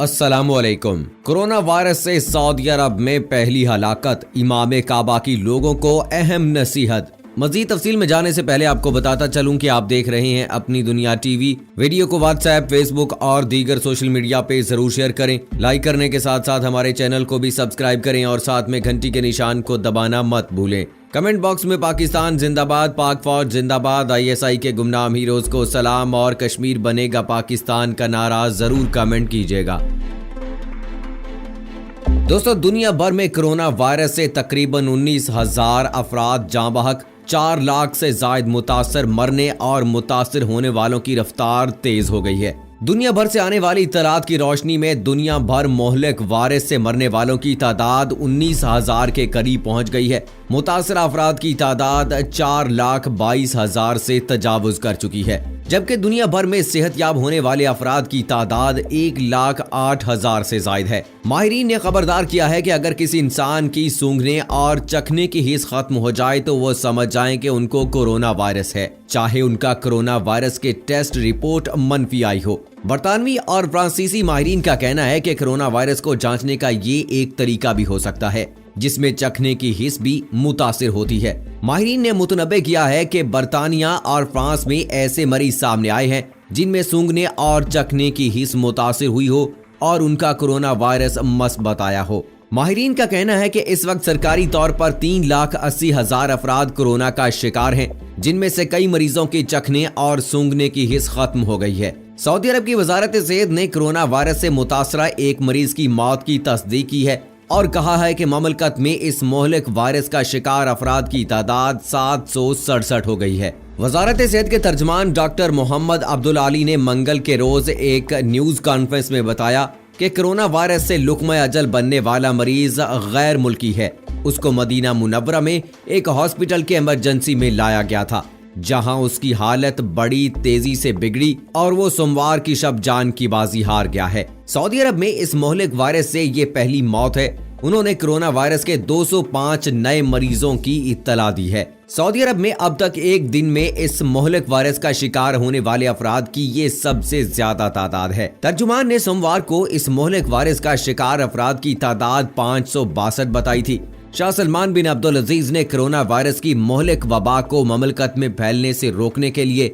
السلام علیکم۔ Corona virus سے سعودی عرب میں پہلی ہلاکت، امام کعبہ کی لوگوں کو اہم نصیحت۔ مزید تفصیل میں جانے سے پہلے آپ کو بتاتا چلوں کہ آپ دیکھ رہے ہیں اپنی دنیا ٹی وی۔ ویڈیو کو واٹس ایپ، فیس بک اور دیگر سوشل میڈیا پہ ضرور شیئر کریں۔ لائک کرنے کے ساتھ ساتھ ہمارے چینل کو بھی سبسکرائب کریں اور ساتھ میں گھنٹی کے نشان کو دبانا مت بھولیں۔ کمنٹ باکس میں پاکستان زندہ باد، پاک فوج زندہ باد، ISI کے گمنام ہیروز کو سلام اور کشمیر بنے گا پاکستان کا نعرہ ضرور کمنٹ کیجیے گا۔ دوستو، دنیا بھر میں کرونا وائرس سے تقریباً 19,000 افراد جاں بحق، 4 لاکھ سے زائد متاثر، مرنے اور متاثر ہونے والوں کی رفتار تیز ہو گئی ہے۔ دنیا بھر سے آنے والی اطلاعات کی روشنی میں دنیا بھر مہلک وائرس سے مرنے والوں کی تعداد 19,000 کے قریب پہنچ گئی ہے۔ متاثرہ افراد کی تعداد 4,22,000 سے تجاوز کر چکی ہے، جبکہ دنیا بھر میں صحت یاب ہونے والے افراد کی تعداد 1,08,000 سے زائد ہے۔ ماہرین نے خبردار کیا ہے کہ اگر کسی انسان کی سونگھنے اور چکھنے کی حس ختم ہو جائے تو وہ سمجھ جائیں کہ ان کو کورونا وائرس ہے، چاہے ان کا کورونا وائرس کے ٹیسٹ رپورٹ منفی آئی ہو۔ برطانوی اور فرانسیسی ماہرین کا کہنا ہے کہ کورونا وائرس کو جانچنے کا یہ ایک طریقہ بھی ہو سکتا ہے جس میں چکھنے کی حس بھی متاثر ہوتی ہے۔ ماہرین نے متنبع کیا ہے کہ برطانیہ اور فرانس میں ایسے مریض سامنے آئے ہیں جن میں سونگھنے اور چکھنے کی حس متاثر ہوئی ہو اور ان کا کورونا وائرس مثبت آیا ہو۔ ماہرین کا کہنا ہے کہ اس وقت سرکاری طور پر 3,80,000 افراد کورونا کا شکار ہیں، جن میں سے کئی مریضوں کے چکھنے اور سونگھنے کی حس ختم ہو گئی ہے۔ سعودی عرب کی وزارت صحت نے کورونا وائرس سے متاثرہ ایک مریض کی موت کی تصدیق کی ہے اور کہا ہے کہ مملکت میں اس مہلک وائرس کا شکار افراد کی تعداد 767 ہو گئی ہے۔ وزارت صحت کے ترجمان ڈاکٹر محمد عبدالعلی نے منگل کے روز ایک نیوز کانفرنس میں بتایا کہ کورونا وائرس سے لقمہ اجل بننے والا مریض غیر ملکی ہے۔ اس کو مدینہ منورہ میں ایک ہاسپٹل کے ایمرجنسی میں لایا گیا تھا، جہاں اس کی حالت بڑی تیزی سے بگڑی اور وہ سوموار کی شب جان کی بازی ہار گیا ہے۔ سعودی عرب میں اس مہلک وائرس سے یہ پہلی موت ہے۔ انہوں نے کورونا وائرس کے 205 نئے مریضوں کی اطلاع دی ہے۔ سعودی عرب میں اب تک ایک دن میں اس مہلک وائرس کا شکار ہونے والے افراد کی یہ سب سے زیادہ تعداد ہے۔ ترجمان نے سوموار کو اس مہلک وائرس کا شکار افراد کی تعداد 562 بتائی تھی۔ شاہ سلمان بن عبدالعزیز نے کورونا وائرس کی مہلک وبا کو مملکت میں پھیلنے سے روکنے کے لیے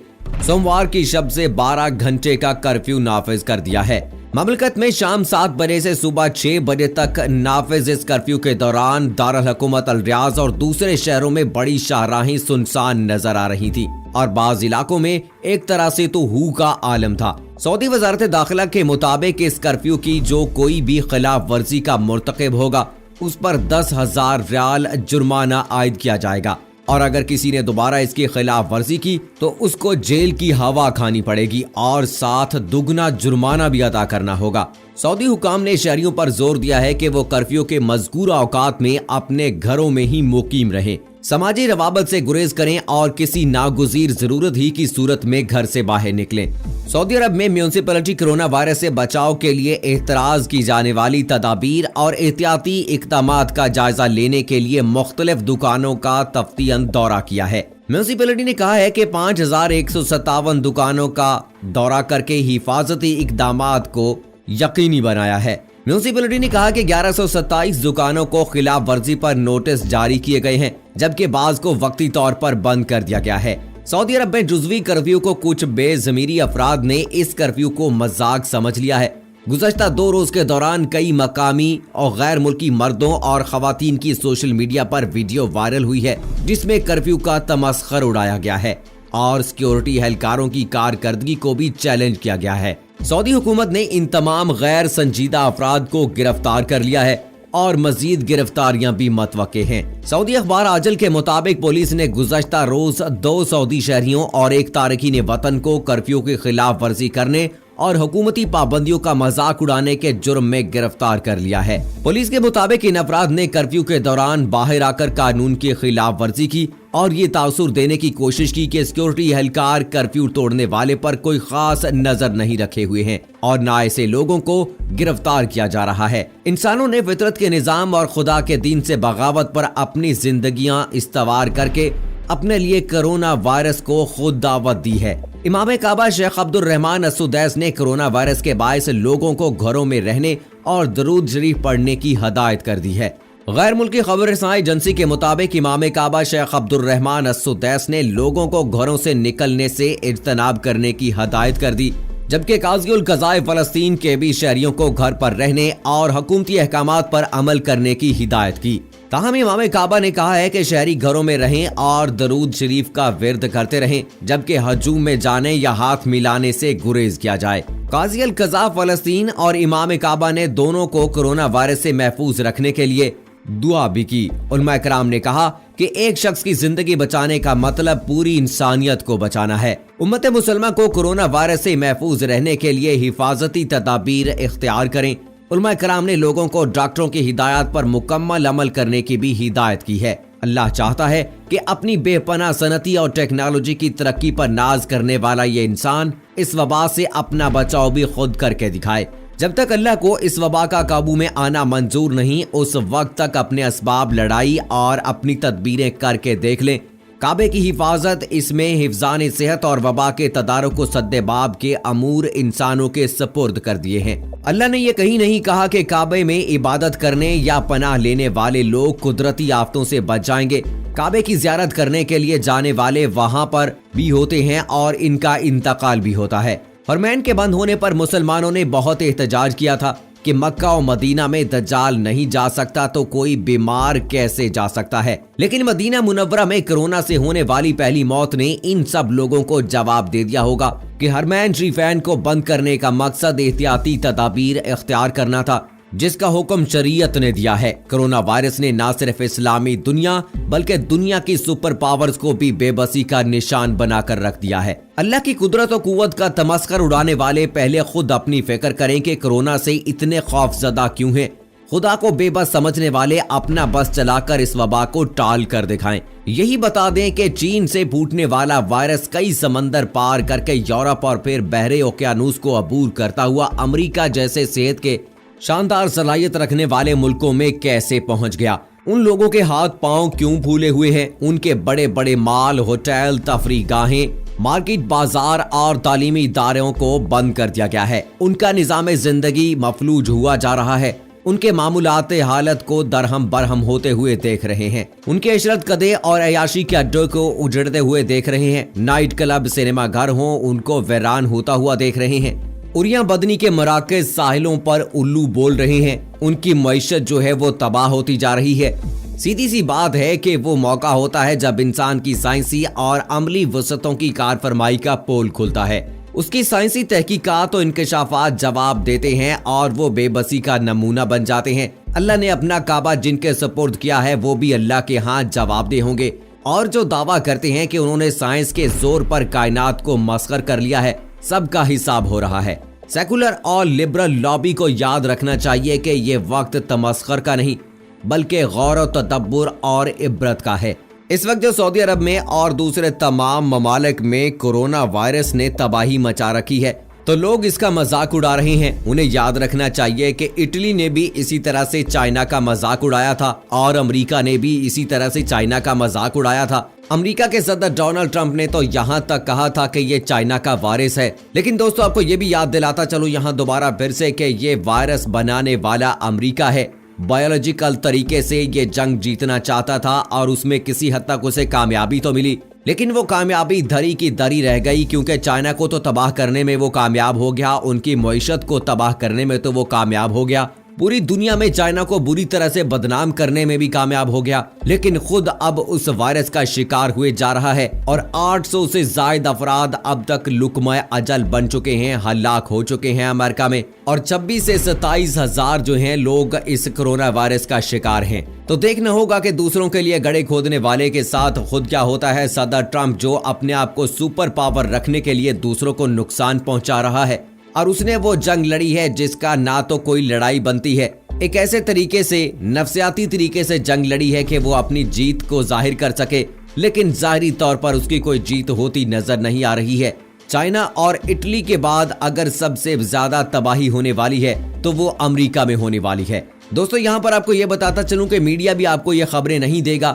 سوموار کی شب سے 12 گھنٹے کا کرفیو نافذ کر دیا ہے۔ مملکت میں شام 7 بجے سے صبح 6 بجے تک نافذ اس کرفیو کے دوران دارالحکومت الریاض اور دوسرے شہروں میں بڑی شاہراہیں سنسان نظر آ رہی تھی اور بعض علاقوں میں ایک طرح سے تو ہو کا عالم تھا۔ سعودی وزارت داخلہ کے مطابق اس کرفیو کی جو کوئی بھی خلاف ورزی کا مرتکب ہوگا اس پر 10,000 ریال جرمانہ عائد کیا جائے گا، اور اگر کسی نے دوبارہ اس کی خلاف ورزی کی تو اس کو جیل کی ہوا کھانی پڑے گی اور ساتھ دگنا جرمانہ بھی ادا کرنا ہوگا۔ سعودی حکام نے شہریوں پر زور دیا ہے کہ وہ کرفیو کے مذکورہ اوقات میں اپنے گھروں میں ہی مقیم رہیں، سماجی روابط سے گریز کریں اور کسی ناگزیر ضرورت ہی کی صورت میں گھر سے باہر نکلیں۔ سعودی عرب میں میونسپلٹی کورونا وائرس سے بچاؤ کے لیے احتراز کی جانے والی تدابیر اور احتیاطی اقدامات کا جائزہ لینے کے لیے مختلف دکانوں کا تفتیاً دورہ کیا ہے۔ میونسپلٹی نے کہا ہے کہ 5,157 دکانوں کا دورہ کر کے حفاظتی اقدامات کو یقینی بنایا ہے۔ میونسپلٹی نے کہا کہ 1,127 دکانوں کو خلاف ورزی پر نوٹس جاری کیے گئے ہیں، جبکہ بعض کو وقتی طور پر بند کر دیا گیا ہے۔ سعودی عرب میں جزوی کرفیو کو کچھ بے ضمیری افراد نے اس کرفیو کو مذاق سمجھ لیا ہے۔ گزشتہ 2 روز کے دوران کئی مقامی اور غیر ملکی مردوں اور خواتین کی سوشل میڈیا پر ویڈیو وائرل ہوئی ہے جس میں کرفیو کا تمسخر اڑایا گیا ہے اور سیکیورٹی اہلکاروں کی کارکردگی کو بھی چیلنج کیا گیا ہے۔ سعودی حکومت نے ان تمام غیر سنجیدہ افراد کو گرفتار کر لیا ہے اور مزید گرفتاریاں بھی متوقع ہیں۔ سعودی اخبار عاجل کے مطابق پولیس نے گزشتہ روز 2 سعودی شہریوں اور ایک تارکین وطن کو کرفیو کی خلاف ورزی کرنے اور حکومتی پابندیوں کا مذاق اڑانے کے جرم میں گرفتار کر لیا ہے۔ پولیس کے مطابق ان افراد نے کرفیو کے دوران باہر آ کر قانون کی خلاف ورزی کی اور یہ تاثر دینے کی کوشش کی کہ سیکیورٹی اہلکار کرفیو توڑنے والے پر کوئی خاص نظر نہیں رکھے ہوئے ہیں اور نہ ایسے لوگوں کو گرفتار کیا جا رہا ہے۔ انسانوں نے فطرت کے نظام اور خدا کے دین سے بغاوت پر اپنی زندگیاں استوار کر کے اپنے لیے کورونا وائرس کو خود دعوت دی ہے۔ امام کعبہ شیخ عبد الرحمان السدیس نے کورونا وائرس کے باعث لوگوں کو گھروں میں رہنے اور درود شریف پڑھنے کی ہدایت کر دی ہے۔ غیر ملکی خبر رساں ایجنسی کے مطابق امام کعبہ شیخ عبد الرحمان السدیس نے لوگوں کو گھروں سے نکلنے سے اجتناب کرنے کی ہدایت کر دی، جبکہ قاضی القضائے فلسطین کے بھی شہریوں کو گھر پر رہنے اور حکومتی احکامات پر عمل کرنے کی ہدایت کی۔ تاہم امام کعبہ نے کہا ہے کہ شہری گھروں میں رہیں اور درود شریف کا ورد کرتے رہیں، جبکہ ہجوم میں جانے یا ہاتھ ملانے سے گریز کیا جائے۔ قاضی القضاء فلسطین اور امام کعبہ نے دونوں کو کورونا وائرس سے محفوظ رکھنے کے لیے دعا بھی کی۔ علماء کرام نے کہا کہ ایک شخص کی زندگی بچانے کا مطلب پوری انسانیت کو بچانا ہے۔ امت مسلمہ کو کورونا وائرس سے محفوظ رہنے کے لیے حفاظتی تدابیر اختیار کریں۔ علماء کرام نے لوگوں کو ڈاکٹروں کی ہدایات پر مکمل عمل کرنے کی بھی ہدایت کی ہے۔ اللہ چاہتا ہے کہ اپنی بے پناہ صنعتی اور ٹیکنالوجی کی ترقی پر ناز کرنے والا یہ انسان اس وبا سے اپنا بچاؤ بھی خود کر کے دکھائے۔ جب تک اللہ کو اس وبا کا قابو میں آنا منظور نہیں، اس وقت تک اپنے اسباب لڑائی اور اپنی تدبیریں کر کے دیکھ لیں۔ کعبے کی حفاظت، اس میں حفظان صحت اور وبا کے تدارک کو سد باب کے امور انسانوں کے سپرد کر دیے ہیں۔ اللہ نے یہ کہیں نہیں کہا کہ کعبے میں عبادت کرنے یا پناہ لینے والے لوگ قدرتی آفتوں سے بچ جائیں گے۔ کعبے کی زیارت کرنے کے لیے جانے والے وہاں پر بھی ہوتے ہیں اور ان کا انتقال بھی ہوتا ہے۔ حرمین کے بند ہونے پر مسلمانوں نے بہت احتجاج کیا تھا کہ مکہ و مدینہ میں دجال نہیں جا سکتا تو کوئی بیمار کیسے جا سکتا ہے، لیکن مدینہ منورہ میں کورونا سے ہونے والی پہلی موت نے ان سب لوگوں کو جواب دے دیا ہوگا کہ حرمین شریفین کو بند کرنے کا مقصد احتیاطی تدابیر اختیار کرنا تھا، جس کا حکم شریعت نے دیا ہے۔ کورونا وائرس نے نہ صرف اسلامی دنیا بلکہ دنیا کی سپر پاورز کو بھی بے بسی کا نشان بنا کر رکھ دیا ہے۔ اللہ کی قدرت و قوت کا تمسخر اڑانے والے پہلے خود اپنی فکر کریں کہ کورونا سے اتنے خوف زدہ کیوں ہیں۔ خدا کو بے بس سمجھنے والے اپنا بس چلا کر اس وبا کو ٹال کر دکھائیں۔ یہی بتا دیں کہ چین سے پھوٹنے والا وائرس کئی سمندر پار کر کے یورپ اور پھر بحر اوقیانوس کو عبور کرتا ہوا امریکہ جیسے صحت کے شاندار صلاحیت رکھنے والے ملکوں میں کیسے پہنچ گیا۔ ان لوگوں کے ہاتھ پاؤں کیوں پھولے ہوئے ہیں؟ ان کے بڑے بڑے مال، ہوٹل، تفریح گاہیں، مارکیٹ، بازار اور تعلیمی اداروں کو بند کر دیا گیا ہے۔ ان کا نظام زندگی مفلوج ہوا جا رہا ہے۔ ان کے معمولات حالت کو درہم برہم ہوتے ہوئے دیکھ رہے ہیں۔ ان کے عشرت قدے اور عیاشی کے اڈوں کو اجڑتے ہوئے دیکھ رہے ہیں۔ نائٹ کلب، سینما گھر ہوں، ان کو ویران ہوتا ہوا دیکھ رہے ہیں۔ اریاں بدنی کے مراکز ساحلوں پر الو بول رہے ہیں۔ ان کی معیشت جو ہے وہ تباہ ہوتی جا رہی ہے۔ سیدھی سی بات ہے کہ وہ موقع ہوتا ہے جب انسان کی سائنسی اور عملی وسعتوں کی کار فرمائی کا پول کھلتا ہے۔ اس کی سائنسی تحقیقات و انکشافات جواب دیتے ہیں اور وہ بے بسی کا نمونہ بن جاتے ہیں۔ اللہ نے اپنا کعبہ جن کے سپرد کیا ہے وہ بھی اللہ کے ہاں جواب دہ ہوں گے، اور جو دعویٰ کرتے ہیں کہ انہوں نے سائنس کے زور پر کائنات کو مسخر کر لیا ہے، سب کا حساب ہو رہا ہے۔ سیکولر اور لبرل لابی کو یاد رکھنا چاہیے کہ یہ وقت تمسخر کا نہیں بلکہ غور و تدبر اور عبرت کا ہے۔ اس وقت جو سعودی عرب میں اور دوسرے تمام ممالک میں کورونا وائرس نے تباہی مچا رکھی ہے تو لوگ اس کا مذاق اڑا رہے ہیں۔ انہیں یاد رکھنا چاہیے کہ اٹلی نے بھی اسی طرح سے چائنا کا مذاق اڑایا تھا اور امریکہ نے بھی اسی طرح سے چائنا کا مذاق اڑایا تھا۔ امریکہ کے صدر ڈونلڈ ٹرمپ نے تو یہاں تک کہا تھا کہ یہ چائنا کا وائرس ہے۔ لیکن دوستو آپ کو یہ بھی یاد دلاتا چلو یہاں دوبارہ پھر سے کہ یہ وائرس بنانے والا امریکہ ہے۔ بایولوجیکل طریقے سے یہ جنگ جیتنا چاہتا تھا اور اس میں کسی حد تک اسے کامیابی تو ملی، لیکن وہ کامیابی دھری کی دھری رہ گئی، کیونکہ چائنا کو تو تباہ کرنے میں وہ کامیاب ہو گیا، ان کی معیشت کو تباہ کرنے میں تو وہ کامیاب ہو گیا، پوری دنیا میں چائنا کو بری طرح سے بدنام کرنے میں بھی کامیاب ہو گیا، لیکن خود اب اس وائرس کا شکار ہوئے جا رہا ہے اور 800 سے زائد افراد اب تک لقمہ اجل بن چکے ہیں، ہلاک ہو چکے ہیں امریکہ میں، اور 26 سے 27 ہزار جو ہیں لوگ اس کورونا وائرس کا شکار ہیں۔ تو دیکھنا ہوگا کہ دوسروں کے لیے گڑھے کھودنے والے کے ساتھ خود کیا ہوتا ہے۔ صدر ٹرمپ جو اپنے آپ کو سپر پاور رکھنے کے لیے دوسروں کو نقصان پہنچا رہا ہے، اور اس نے وہ جنگ لڑی ہے جس کا نہ تو کوئی لڑائی بنتی ہے، ایک ایسے طریقے سے نفسیاتی طریقے سے جنگ لڑی ہے کہ وہ اپنی جیت کو ظاہر کر سکے، لیکن ظاہری طور پر اس کی کوئی جیت ہوتی نظر نہیں آ رہی ہے۔ چائنا اور اٹلی کے بعد اگر سب سے زیادہ تباہی ہونے والی ہے تو وہ امریکہ میں ہونے والی ہے۔ دوستو یہاں پر آپ کو یہ بتاتا چلوں کہ میڈیا بھی آپ کو یہ خبریں نہیں دے گا،